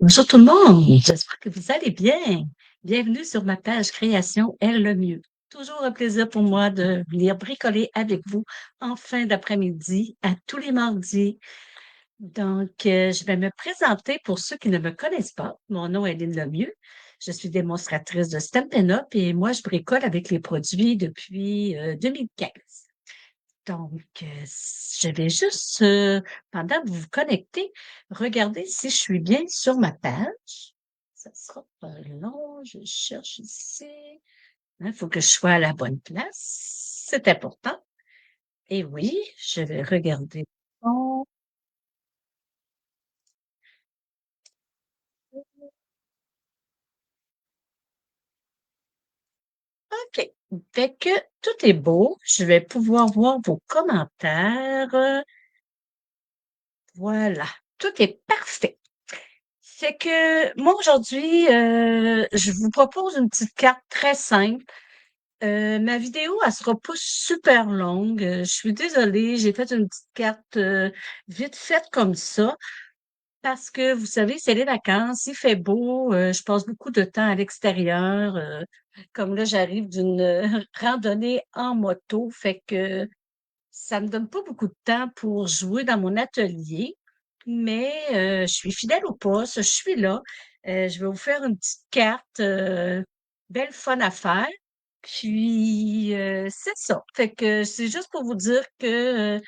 Bonjour tout le monde, j'espère que vous allez bien. Bienvenue sur ma page Création est le mieux. Toujours un plaisir pour moi de venir bricoler avec vous en fin d'après-midi à tous les mardis. Je vais me présenter pour ceux qui ne me connaissent pas. Mon nom est Lynn Lemieux. Je suis démonstratrice de Stampin' Up et moi, je bricole avec les produits depuis 2015. Je vais juste, pendant que vous vous connectez, regarder si je suis bien sur ma page. Ça sera pas long, je cherche ici. Il faut que je sois à la bonne place. C'est important. Et oui, je vais regarder. Bon, OK. Fait que tout est beau. Je vais pouvoir voir vos commentaires. Voilà. Tout est parfait. Fait que moi aujourd'hui, je vous propose une petite carte très simple. Ma vidéo, elle sera pas super longue. Je suis désolée, j'ai fait une petite carte vite faite comme ça parce que vous savez, c'est les vacances, il fait beau, je passe beaucoup de temps à l'extérieur. Comme là, j'arrive d'une randonnée en moto, fait que ça me donne pas beaucoup de temps pour jouer dans mon atelier, mais je suis fidèle au poste, je suis là. Je vais vous faire une petite carte, belle fun à faire. Puis, c'est ça. Fait que c'est juste pour vous dire que,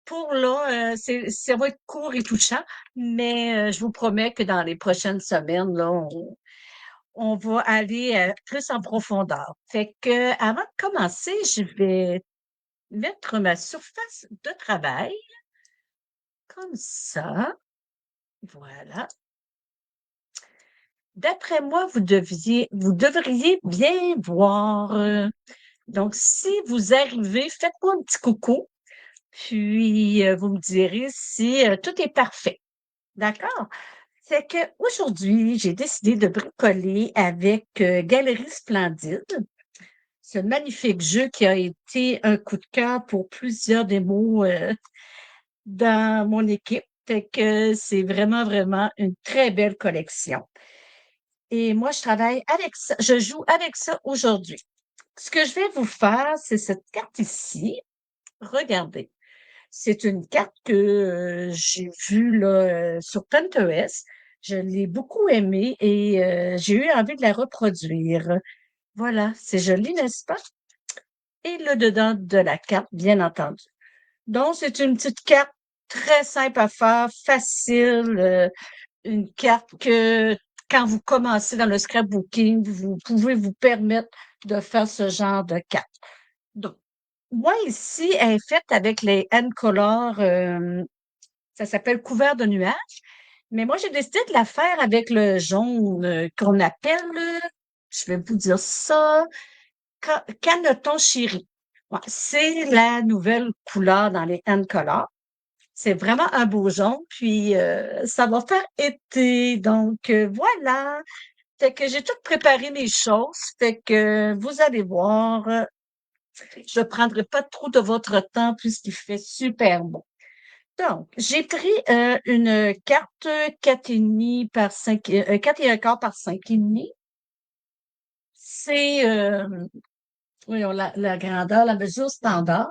pour là, ça va être court et touchant, mais je vous promets que dans les prochaines semaines, là, on va aller, plus en profondeur. Fait que avant de commencer, je vais mettre ma surface de travail comme ça. Voilà. D'après moi, vous devriez bien voir. Donc, si vous arrivez, faites-moi un petit coucou, puis vous me direz si tout est parfait. D'accord? C'est que aujourd'hui, j'ai décidé de bricoler avec Galerie Splendide, ce magnifique jeu qui a été un coup de cœur pour plusieurs démos dans mon équipe. Fait que c'est vraiment, vraiment une très belle collection. Et moi, je travaille avec ça, je joue avec ça aujourd'hui. Ce que je vais vous faire, c'est cette carte ici. Regardez. C'est une carte que j'ai vue là, sur Pinterest. Je l'ai beaucoup aimée et j'ai eu envie de la reproduire. Voilà, c'est joli, n'est-ce pas? Et le dedans de la carte, bien entendu. Donc, c'est une petite carte très simple à faire, facile, une carte que quand vous commencez dans le scrapbooking, vous pouvez vous permettre de faire ce genre de carte. Donc, moi ici, elle est faite avec les hand color, ça s'appelle couvert de nuages, mais moi j'ai décidé de la faire avec le jaune qu'on appelle, je vais vous dire ça, Caneton chéri. Ouais, c'est la nouvelle couleur dans les hand color. C'est vraiment un beau jaune, puis ça va faire été. Donc voilà. Fait que j'ai tout préparé mes choses. Fait que vous allez voir, je ne prendrai pas trop de votre temps puisqu'il fait super beau. Donc, j'ai pris une carte 4,5 par 5, 4 et un quart par 5,5. C'est, voyons, la grandeur, la mesure standard.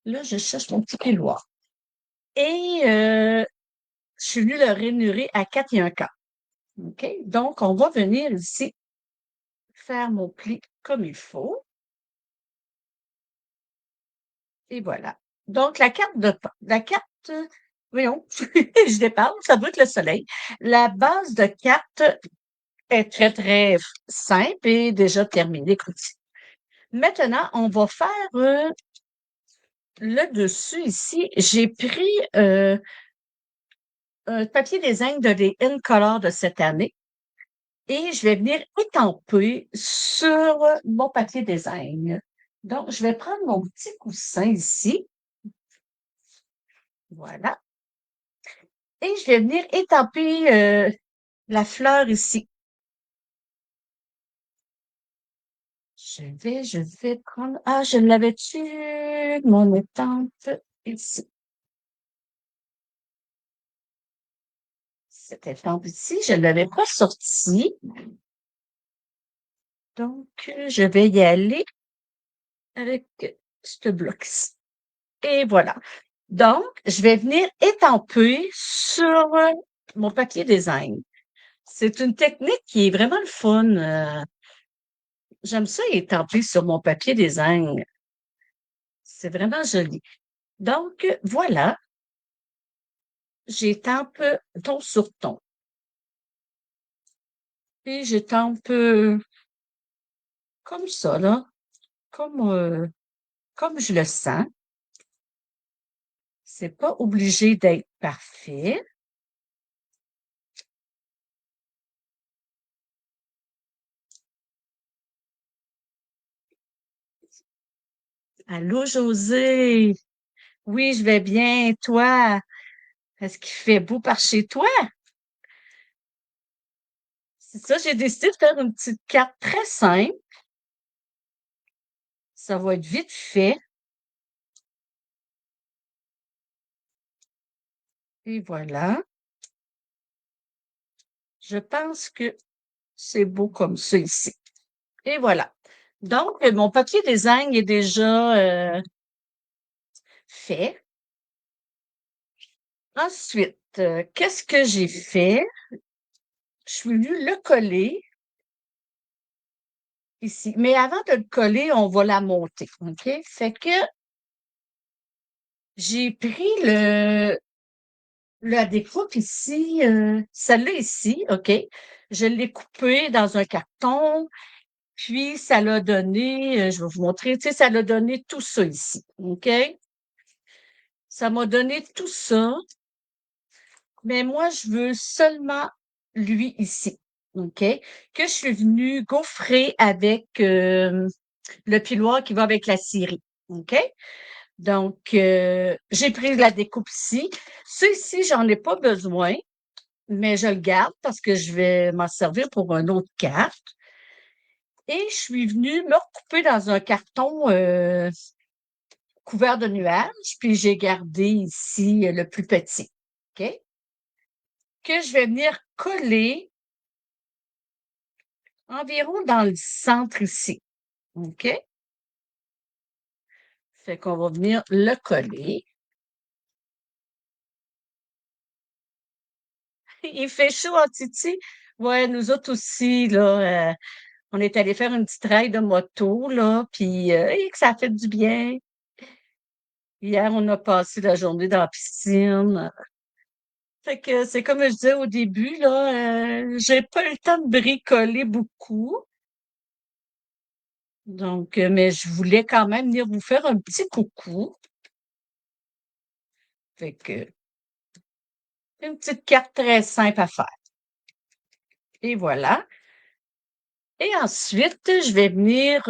Là, je cherche mon petit piloir. Et je suis venue le rémunérer à 4 et un quart. OK? Donc, on va venir ici faire mon pli comme il faut. Et voilà. Donc, la carte, voyons, je déparle, ça doit être le soleil. La base de carte est très, très simple et déjà terminée. Maintenant, on va faire le dessus ici. J'ai pris un papier design de les Color de cette année et je vais venir étamper sur mon papier design. Donc, je vais prendre mon petit coussin ici. Voilà. Et je vais venir étamper la fleur ici. Je vais prendre. Ah, je l'avais-tu, mon étampe ici. cette étampe-ci, je ne l'avais pas sortie. Donc, je vais y aller avec ce bloc-ci. Et voilà. Donc, je vais venir étamper sur mon papier design. C'est une technique qui est vraiment le fun. J'aime ça étamper sur mon papier design. C'est vraiment joli. Donc, voilà, j'étampe ton sur ton. Et j'étampe comme ça, là, comme je le sens. C'est pas obligé d'être parfait. Allô, José? Oui, je vais bien. Toi? Est-ce qu'il fait beau par chez toi? C'est ça, j'ai décidé de faire une petite carte très simple. Ça va être vite fait. Et voilà. Je pense que c'est beau comme ça ici. Et voilà. Donc, mon papier design est déjà fait. Ensuite, qu'est-ce que j'ai fait? Je suis venue le coller ici. Mais avant de le coller, on va la monter. OK? Fait que j'ai pris la découpe ici, celle-là ici, OK? Je l'ai coupée dans un carton, puis ça l'a donné, je vais vous montrer, tu sais, ça l'a donné tout ça ici, OK? Ça m'a donné tout ça, mais moi, je veux seulement lui ici, OK? Que je suis venue gaufrer avec le piloir qui va avec la scierie, OK? Donc, j'ai pris la découpe ici. Ça ici, j'en ai pas besoin, mais je le garde parce que je vais m'en servir pour une autre carte. Et je suis venue me recouper dans un carton couvert de nuages, puis j'ai gardé ici le plus petit, OK? Que je vais venir coller environ dans le centre ici, OK? Fait qu'on va venir le coller. Il fait chaud en Titi? Ouais, nous autres aussi, là, on est allé faire une petite raid de moto, là, puis que ça a fait du bien. Hier, on a passé la journée dans la piscine. Fait que c'est comme je disais au début, là, j'ai pas eu le temps de bricoler beaucoup. Donc, mais je voulais quand même venir vous faire un petit coucou. Fait que une petite carte très simple à faire. Et voilà. Et ensuite, je vais venir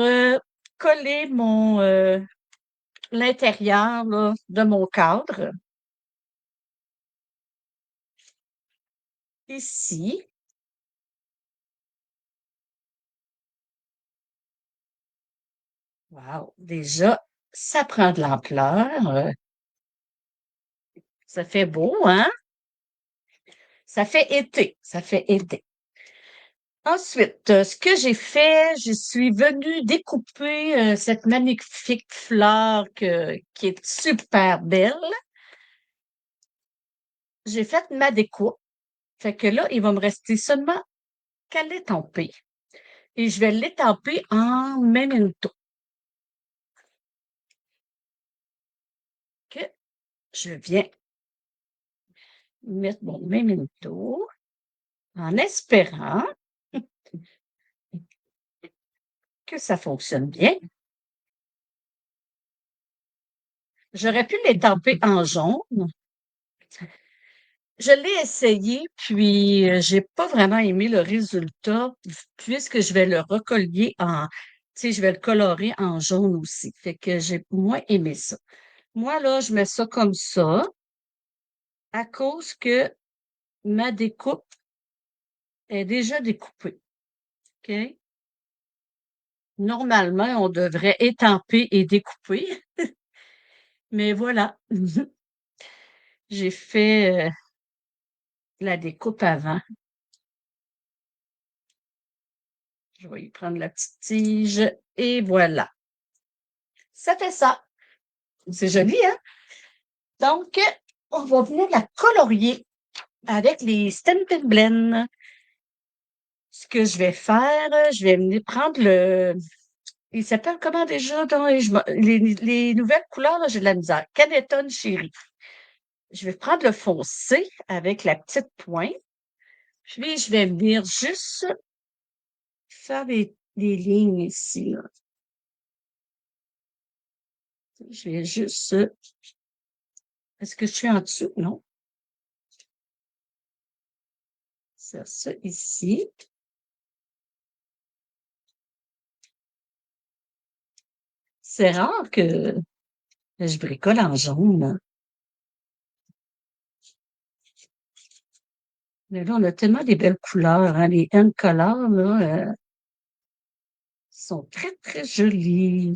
coller l'intérieur là, de mon cadre ici. Wow, déjà, ça prend de l'ampleur. Ça fait beau, hein? Ça fait été. Ça fait été. Ensuite, ce que j'ai fait, je suis venue découper cette magnifique fleur qui est super belle. J'ai fait ma découpe. Fait que là, il va me rester seulement qu'à l'étamper. Et je vais l'étamper en memento. Que je viens mettre mon memento en espérant que ça fonctionne bien. J'aurais pu l'étamper en jaune. Je l'ai essayé, puis j'ai pas vraiment aimé le résultat, puisque je vais le recoller tu sais, je vais le colorer en jaune aussi. Fait que j'ai moins aimé ça. Moi, là, je mets ça comme ça, à cause que ma découpe est déjà découpée. OK? Normalement, on devrait étamper et découper, mais voilà. J'ai fait la découpe avant. Je vais y prendre la petite tige et voilà. Ça fait ça. C'est joli, hein? Donc, on va venir la colorier avec les Stampin' Blend. Ce que je vais faire, je vais venir prendre il s'appelle comment déjà? Les nouvelles couleurs, là, j'ai de la misère. Caneton Chéri. Je vais prendre le foncé avec la petite pointe. Puis, je vais venir juste faire les lignes ici, là. Je vais juste... Est-ce que je suis en dessous? Non. C'est ça ici. C'est rare que je bricole en jaune, là. Mais là, on a tellement des belles couleurs, hein. Les end colors, là, sont très, très jolies.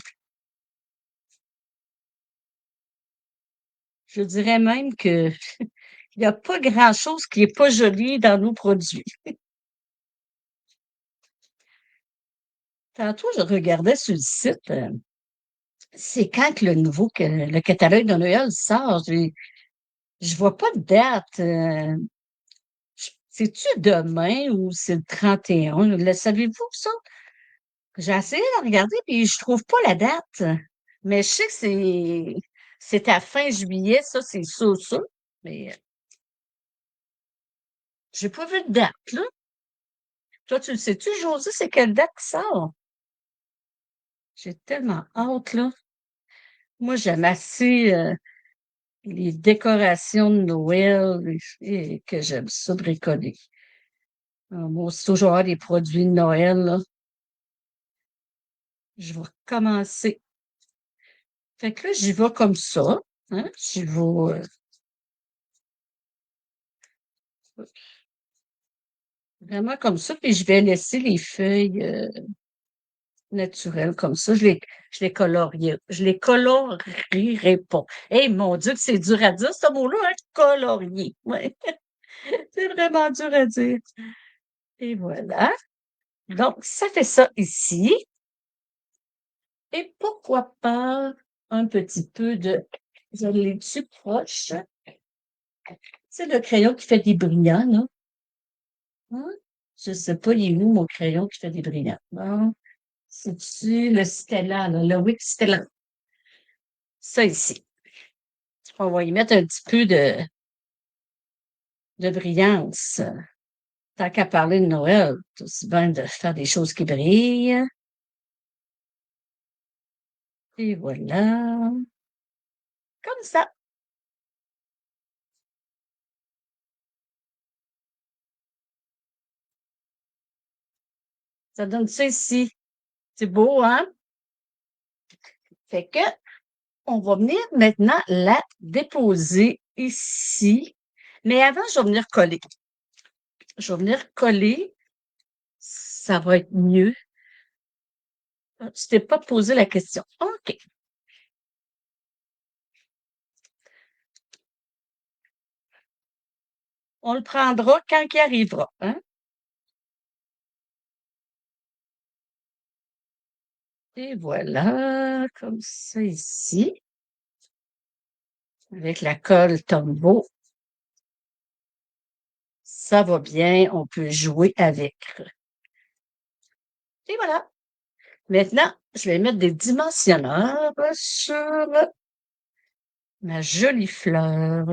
Je dirais même que il n'y a pas grand-chose qui est pas joli dans nos produits. Tantôt, je regardais sur le site, c'est quand que le catalogue de Noël sort. Je vois pas de date. C'est-tu demain ou c'est le 31? Le savez-vous, ça? J'ai essayé de regarder puis je trouve pas la date. Mais je sais que c'est à fin juillet, ça, c'est sûr, sûr. Mais j'ai pas vu de date, là. Toi, tu le sais-tu, Josée, c'est quelle date qui sort? J'ai tellement hâte, là. Moi, j'aime assez les décorations de Noël et que j'aime ça bricoler. Moi, c'est toujours avoir des produits de Noël, là. Je vais commencer. Fait que là, j'y vais comme ça. Hein? J'y vais vraiment comme ça, puis je vais laisser les feuilles naturelles comme ça. Je les colorierai pas. Eh, mon Dieu, que c'est dur à dire, ce mot-là, hein? Colorier. Ouais. C'est vraiment dur à dire. Et voilà. Donc, ça fait ça ici. Et pourquoi pas un petit peu de... Je l'ai dessus proche. C'est le crayon qui fait des brillants, là. Hein? Je sais pas, il est où mon crayon qui fait des brillants? Bon, c'est-tu le Stella, là, le Wick Stella? Ça ici. On va y mettre un petit peu de brillance. Tant qu'à parler de Noël, c'est aussi bien de faire des choses qui brillent. Et voilà. Comme ça. Ça donne ça ici. C'est beau, hein? Fait que, on va venir maintenant la déposer ici. Mais avant, je vais venir coller. Je vais venir coller. Ça va être mieux. Ah, tu t'es pas posé la question. OK. On le prendra quand il arrivera, hein? Et voilà, comme ça ici, avec la colle Tombow. Ça va bien, on peut jouer avec. Et voilà. Maintenant, je vais mettre des dimensionneurs sur ma jolie fleur.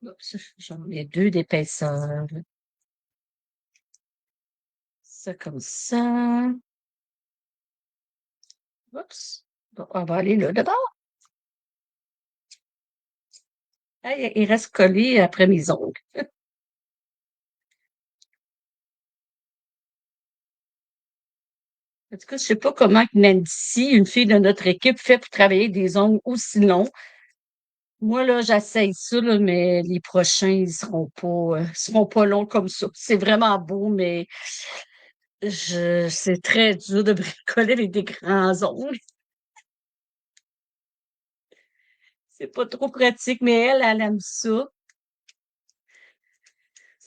Oups, j'en ai deux d'épaisseur. Ça comme ça. Oups. Bon, on va aller là d'abord. Ah, il reste collé après mes ongles. En tout cas, je sais pas comment que Nancy, une fille de notre équipe, fait pour travailler des ongles aussi longs. Moi, là, j'essaye ça, là, mais les prochains, seront pas longs comme ça. C'est vraiment beau, mais c'est très dur de bricoler avec des grands ongles. C'est pas trop pratique, mais elle aime ça.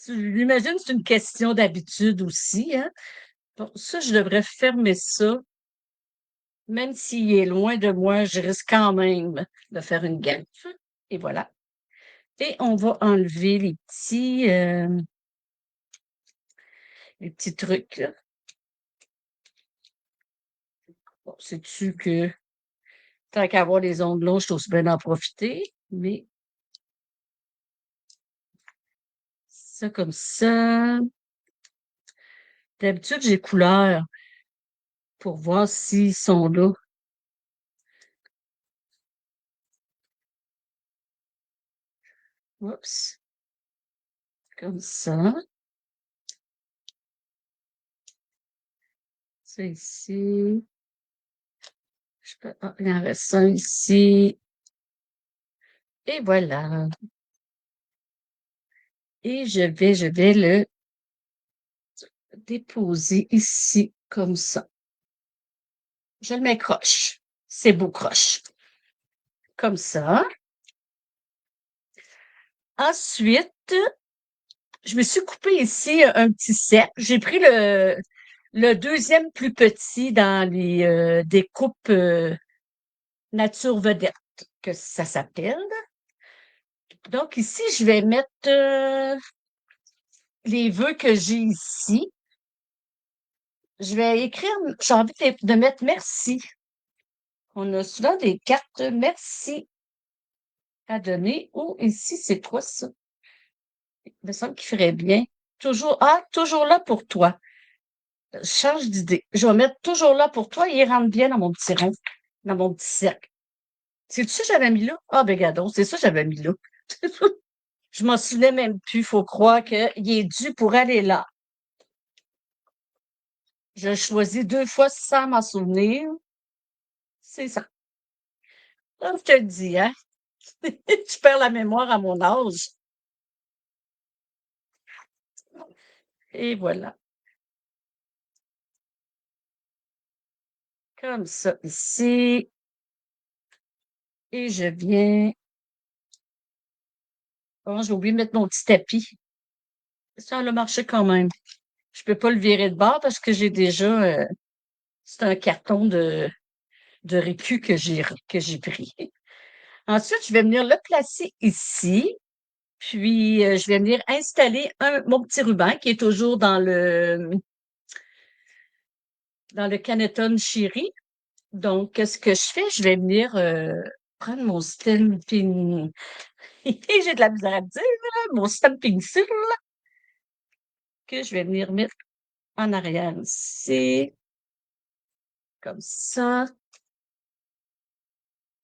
J'imagine que c'est une question d'habitude aussi, hein? Bon, ça, je devrais fermer ça. Même s'il est loin de moi, je risque quand même de faire une gaffe. Et voilà. Et on va enlever les petits trucs, là. Bon, sais-tu que tant qu'à avoir les ongles longs, je suis aussi bien d'en profiter, mais ça comme ça. D'habitude, j'ai couleur pour voir s'ils sont là. Oups, comme ça. Ça ici. Ah, il en reste un ici. Et voilà. Et je vais le déposer ici, comme ça. Je le mets croche. C'est beau croche. Comme ça. Ensuite, je me suis coupé ici un petit cercle. J'ai pris le deuxième plus petit dans les découpes nature vedette, que ça s'appelle. Donc ici, je vais mettre les vœux que j'ai ici. Je vais écrire, j'ai envie de mettre merci. On a souvent des cartes merci à donner. Oh, ici, c'est quoi ça? Il me semble qu'il ferait bien. Toujours là pour toi. Je change d'idée. Je vais mettre toujours là pour toi. Il rentre bien dans mon petit rond, dans mon petit cercle. C'est ça que j'avais mis là? Ah, ben, gadon, c'est ça que j'avais mis là. Je m'en souvenais même plus. Faut croire qu'il est dû pour aller là. Je choisis 2 fois sans m'en souvenir. C'est ça. Comme je te le dis, hein? Je perds la mémoire à mon âge. Et voilà. Comme ça ici. Et je viens. Oh, j'ai oublié de mettre mon petit tapis. Ça a marché quand même. Je peux pas le virer de bord parce que j'ai déjà. C'est un carton de récu que j'ai pris. Ensuite, je vais venir le placer ici. Puis, je vais venir installer mon petit ruban qui est toujours dans le Canetton Chéri. Donc, qu'est-ce que je fais? Je vais venir prendre mon stamping. J'ai de la misère à dire, là, mon stamping seal que je vais venir mettre en arrière ici, comme ça.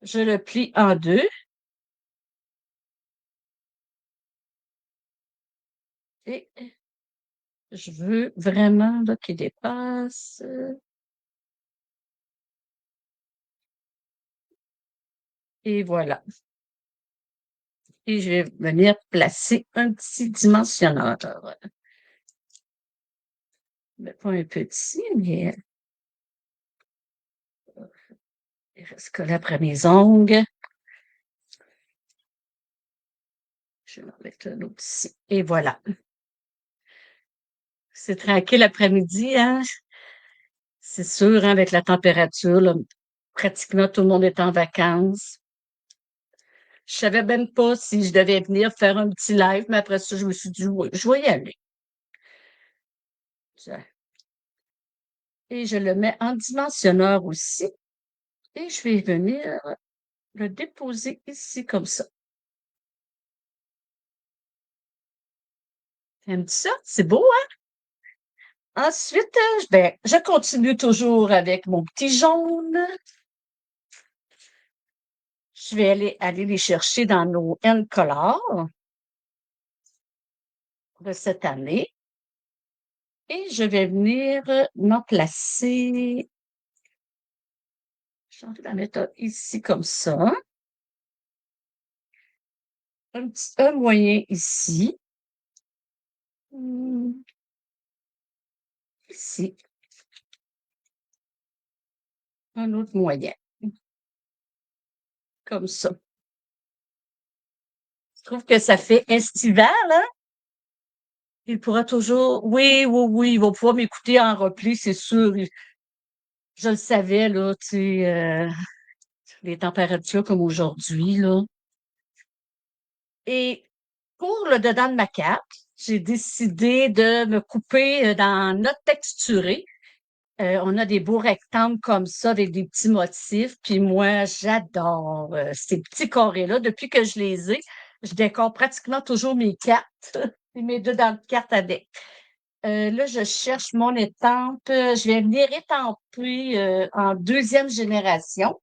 Je le plie en deux et je veux vraiment là, qu'il dépasse. Et voilà. Et je vais venir placer un petit dimensionneur. Mais pas un petit, mais il reste collé après mes ongles. Je vais en mettre un autre ici. Et voilà. C'est tranquille l'après-midi, hein? C'est sûr, hein, avec la température, là, pratiquement tout le monde est en vacances. Je savais même pas si je devais venir faire un petit live, mais après ça, je me suis dit, oui, je vais y aller. Et je le mets en dimensionneur aussi. Et je vais venir le déposer ici comme ça. Aimes-tu ça? C'est beau, hein? Ensuite, ben, je continue toujours avec mon petit jaune. Je vais aller les chercher dans nos N colors de cette année. Et je vais venir m'en placer. J'ai envie de la mettre ici comme ça. Un moyen ici. Ici. Un autre moyen. Comme ça. trouve que ça fait estival, hein? Il pourra toujours oui, oui, oui, il va pouvoir m'écouter en repli, c'est sûr. Je le savais, là, tu sais, les températures comme aujourd'hui, là. Et pour le dedans de ma carte, j'ai décidé de me couper dans notre texturé. On a des beaux rectangles comme ça avec des petits motifs. Puis moi, j'adore ces petits carrés-là. Depuis que je les ai, je décore pratiquement toujours mes cartes et mes dedans de cartes avec. Là, je cherche mon étampe. Je vais venir étamper en deuxième génération.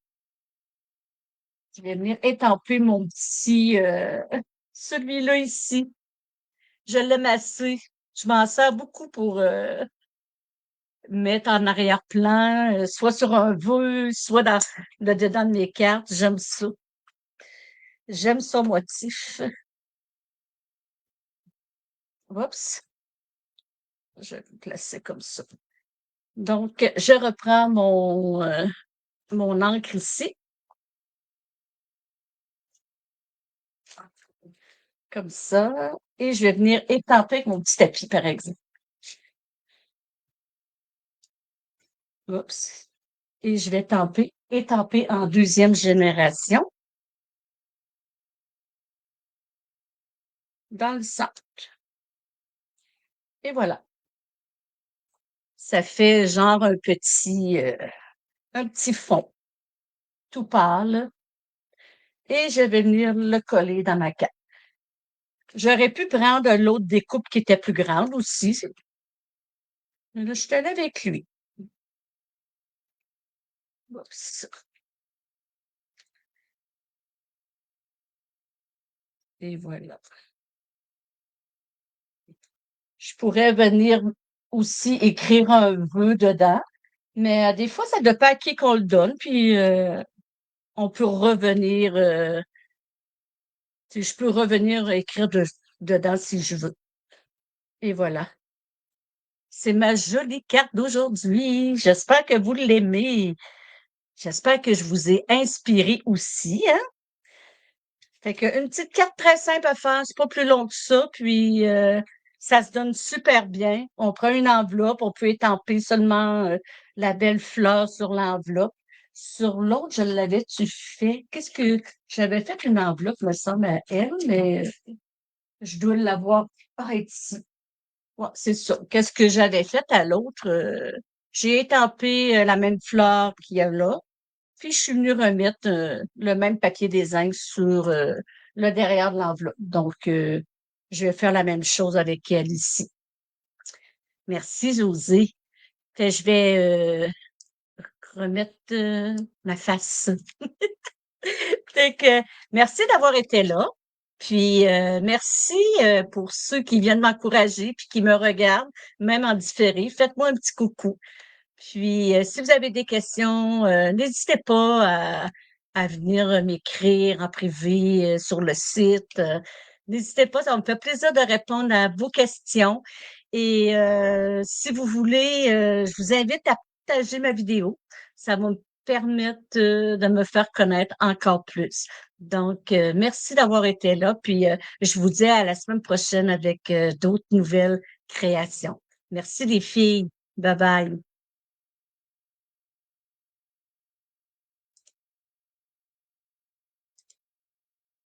Je vais venir étamper mon petit, celui-là ici. Je l'aime assez. Je m'en sers beaucoup pour mettre en arrière-plan, soit sur un vœu, soit dans le dedans de mes cartes. J'aime ça. J'aime son motif. Oups, je vais le placer comme ça. Donc, je reprends mon encre ici, comme ça, et je vais venir étamper avec mon petit tapis, par exemple. Oups. Et je vais étamper en deuxième génération dans le centre. Et voilà. Ça fait genre un petit fond tout pâle. Et je vais venir le coller dans ma carte. J'aurais pu prendre l'autre découpe qui était plus grande aussi. Mais là, je suis allée avec lui. Oups. Et voilà. Je pourrais venir aussi écrire un vœu dedans, mais des fois, ça dépend à qui qu'on le donne, puis on peut revenir, je peux revenir écrire dedans si je veux. Et voilà. C'est ma jolie carte d'aujourd'hui. J'espère que vous l'aimez. J'espère que je vous ai inspiré aussi, hein? Fait qu'une petite carte très simple à faire, c'est pas plus long que ça, puis ça se donne super bien. On prend une enveloppe, on peut étamper seulement la belle fleur sur l'enveloppe. Sur l'autre, je l'avais-tu fait? Qu'est-ce que j'avais fait une enveloppe, me semble, à elle, mais je dois l'avoir ici. Ouais, c'est ça. Qu'est-ce que j'avais fait à l'autre? J'ai étampé la même fleur qu'il y a là. Puis, je suis venue remettre le même papier des zincs sur le derrière de l'enveloppe. Donc, je vais faire la même chose avec elle ici. Merci, José. Je vais remettre ma face. Fait que, merci d'avoir été là. Puis, merci pour ceux qui viennent m'encourager puis qui me regardent, même en différé. Faites-moi un petit coucou. Puis, si vous avez des questions, n'hésitez pas à venir m'écrire en privé sur le site. N'hésitez pas, ça me fait plaisir de répondre à vos questions. Et si vous voulez, je vous invite à partager ma vidéo. Ça va me permettre de me faire connaître encore plus. Donc, merci d'avoir été là. Puis, je vous dis à la semaine prochaine avec d'autres nouvelles créations. Merci les filles. Bye bye.